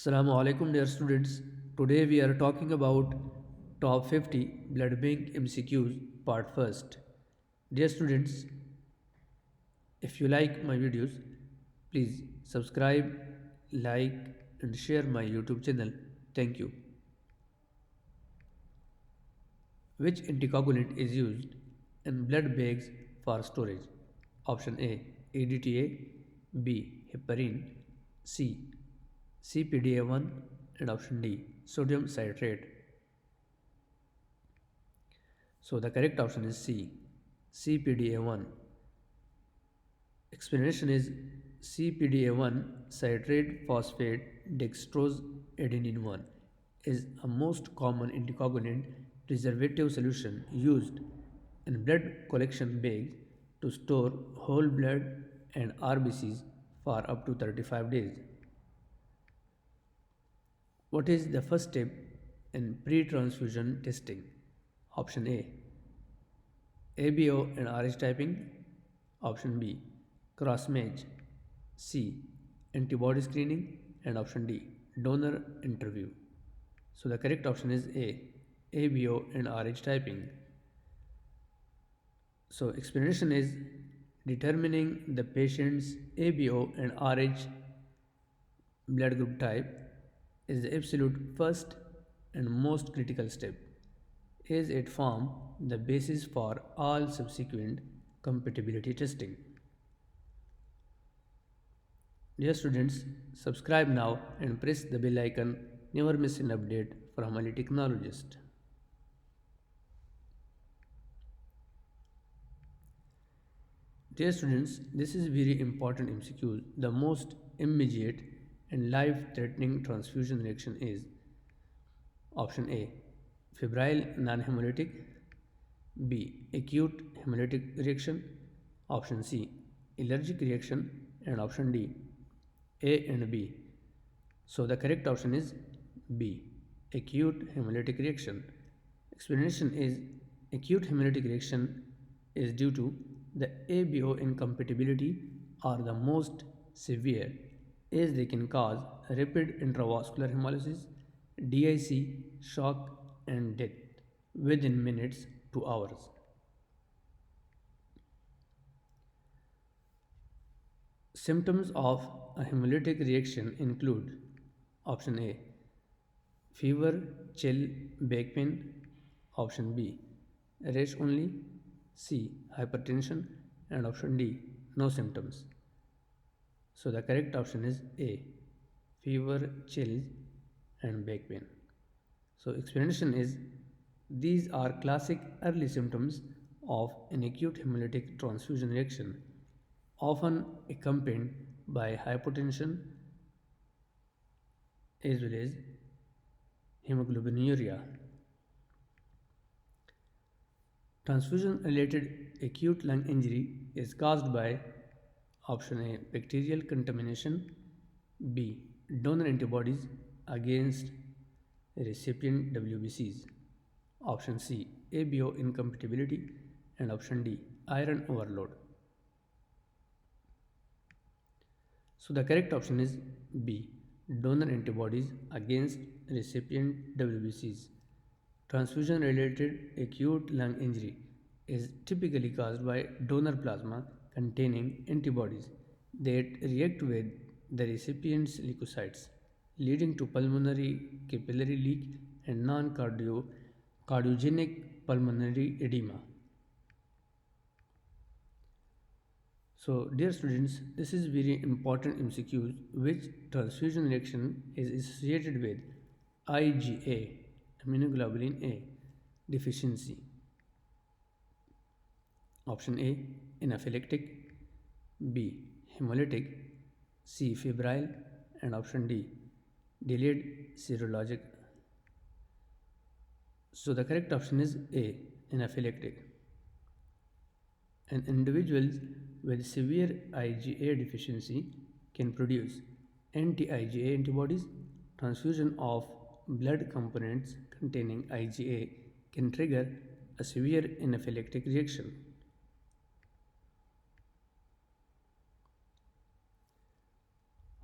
Assalamu alaikum dear students. Today we are talking about top 50 blood bank MCQs part first. Dear students, if you like my videos, please subscribe, like and share my YouTube channel. Thank you. Which anticoagulant is used in blood bags for storage? Option A ADTA, B heparin, C CPDA1 and option D sodium citrate. So the correct option is C CPDA1. Explanation is CPDA1 citrate phosphate dextrose adenine 1 is a most common anticoagulant preservative solution used in blood collection bags to store whole blood and RBCs for up to 35 days. What is the first step in pre-transfusion testing? Option A ABO and RH typing. Option B cross-match. C antibody screening. And option D donor interview. So the correct option is A ABO and RH typing. So explanation is determining the patient's ABO and RH blood group type is the absolute first and most critical step, as it forms the basis for all subsequent compatibility testing. Dear students, subscribe now and press the bell icon. Never miss an update from a technologist. Dear students, this is very important MCQ. The most immediate and life-threatening transfusion reaction is option A febrile non-hemolytic, B acute hemolytic reaction, option C allergic reaction, and option D A and B. So the correct option is B acute hemolytic reaction. Explanation is acute hemolytic reaction is due to the ABO incompatibility are the most severe, as they can cause rapid intravascular hemolysis, DIC, shock and death within minutes to hours. Symptoms of a hemolytic reaction include option A fever, chill, back pain, option B rash only, C hypertension, and option D no symptoms. So the correct option is A fever, chills and back pain. So explanation is these are classic early symptoms of an acute hemolytic transfusion reaction, often accompanied by hypotension as well as hemoglobinuria. Transfusion-related acute lung injury is caused by option A bacterial contamination, B donor antibodies against recipient WBCs, option C ABO incompatibility, and option D iron overload. So the correct option is B donor antibodies against recipient WBCs. Transfusion related acute lung injury is typically caused by donor plasma containing antibodies that react with the recipient's leukocytes, leading to pulmonary capillary leak and cardiogenic pulmonary edema. So, dear students, this is very important MCQs which transfusion reaction is associated with IgA, immunoglobulin A, deficiency. Option A, anaphylactic, B, hemolytic, C, febrile, and option D, delayed serologic. So the correct option is A, anaphylactic. And individuals with severe IgA deficiency can produce anti-IgA antibodies. Transfusion of blood components containing IgA can trigger a severe anaphylactic reaction.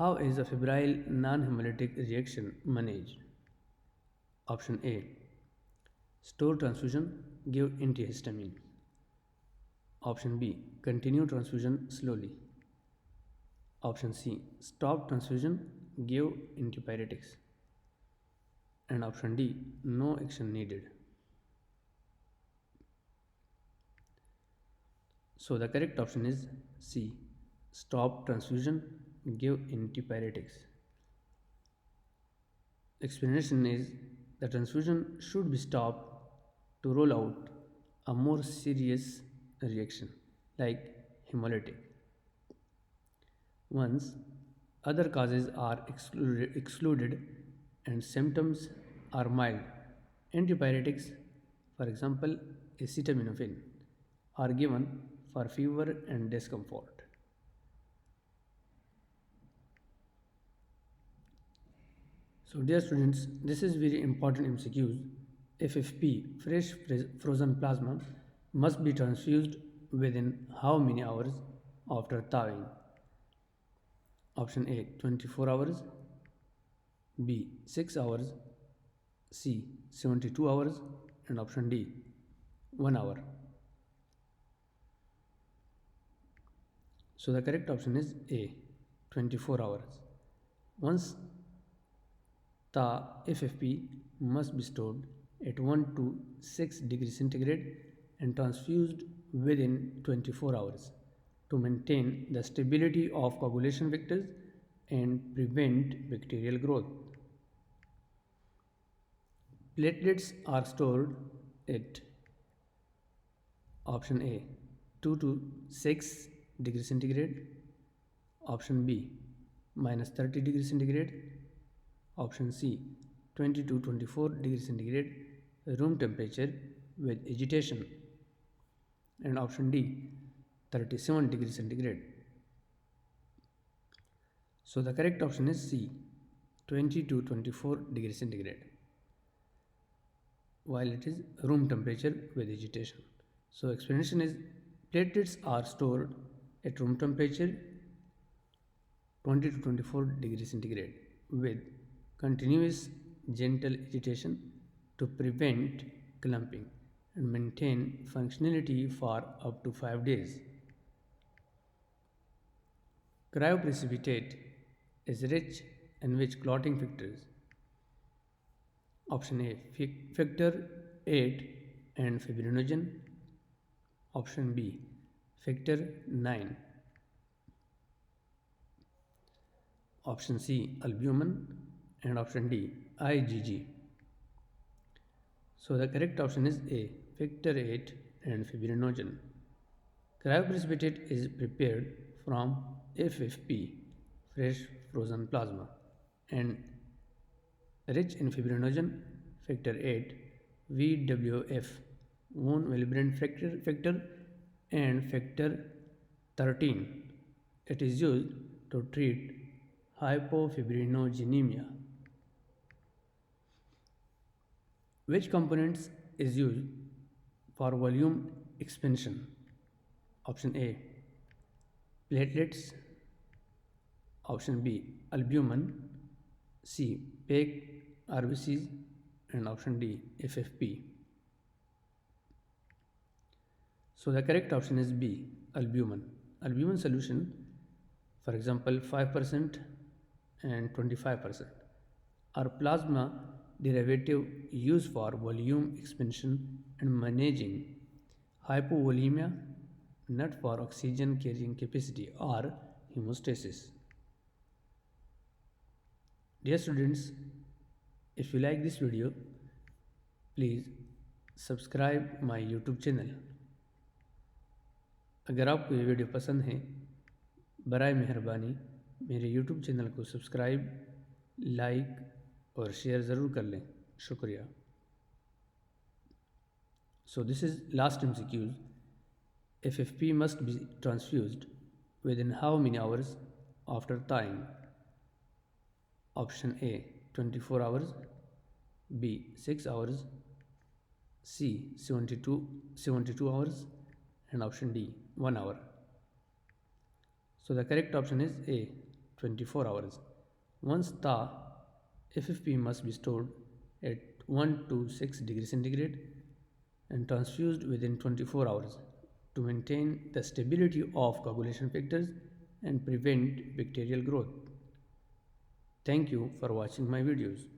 How is a febrile non-hemolytic reaction managed? Option A. Store transfusion, give antihistamine. Option B. Continue transfusion slowly. Option C. Stop transfusion, give antipyretics. And option D. No action needed. So the correct option is C. Stop transfusion, give antipyretics. Explanation is the transfusion should be stopped to rule out a more serious reaction like hemolytic. Once other causes are excluded and symptoms are mild, antipyretics, for example acetaminophen, are given for fever and discomfort. So dear students, this is very important MCQs. FFP, fresh frozen plasma, must be transfused within how many hours after thawing? Option A 24 hours, B 6 hours, C 72 hours, and option D 1 hour. So the correct option is A 24 hours. Once the FFP must be stored at 1 to 6 degrees centigrade and transfused within 24 hours to maintain the stability of coagulation vectors and prevent bacterial growth. Platelets are stored at option A 2 to 6 degrees centigrade, option B minus 30 degrees centigrade, option C 20 to 24 degrees centigrade room temperature with agitation, and option D 37 degrees centigrade. So the correct option is C 20 to 24 degrees centigrade, while it is room temperature with agitation. So explanation is platelets are stored at room temperature 20 to 24 degrees centigrade with continuous gentle agitation to prevent clumping and maintain functionality for up to 5 days. Cryoprecipitate is rich in which clotting factors? Option A factor 8 and fibrinogen. Option B factor 9. Option C albumin, and option D IgG. So the correct option is A factor 8 and fibrinogen. Cryoprecipitate is prepared from FFP, fresh frozen plasma, and rich in fibrinogen, factor 8, VWF, one valent factor, and factor 13. It is used to treat hypofibrinogenemia. Which components is used for volume expansion? Option A platelets, option B albumin, C PEG RBCs, and option D FFP. So the correct option is B albumin. Albumin solution, for example 5% and 25%, are plasma derivative used for volume expansion and managing hypovolemia, not for oxygen carrying capacity or hemostasis. Dear students, if you like this video, please subscribe my YouTube channel. अगर आपको ये video पसंद है, बराए मेहरबानी मेरे YouTube channel को subscribe, like और शेयर ज़रूर कर लें। शुक्रिया। So this is last MCQs. FFP must be transfused within how many hours after thawing? Option A 24 hours, B 6 hours, C 72 hours, and option D 1 hour. So the correct option is A 24 hours. Once thaw, FFP must be stored at 1 to 6 degrees centigrade and transfused within 24 hours to maintain the stability of coagulation factors and prevent bacterial growth. Thank you for watching my videos.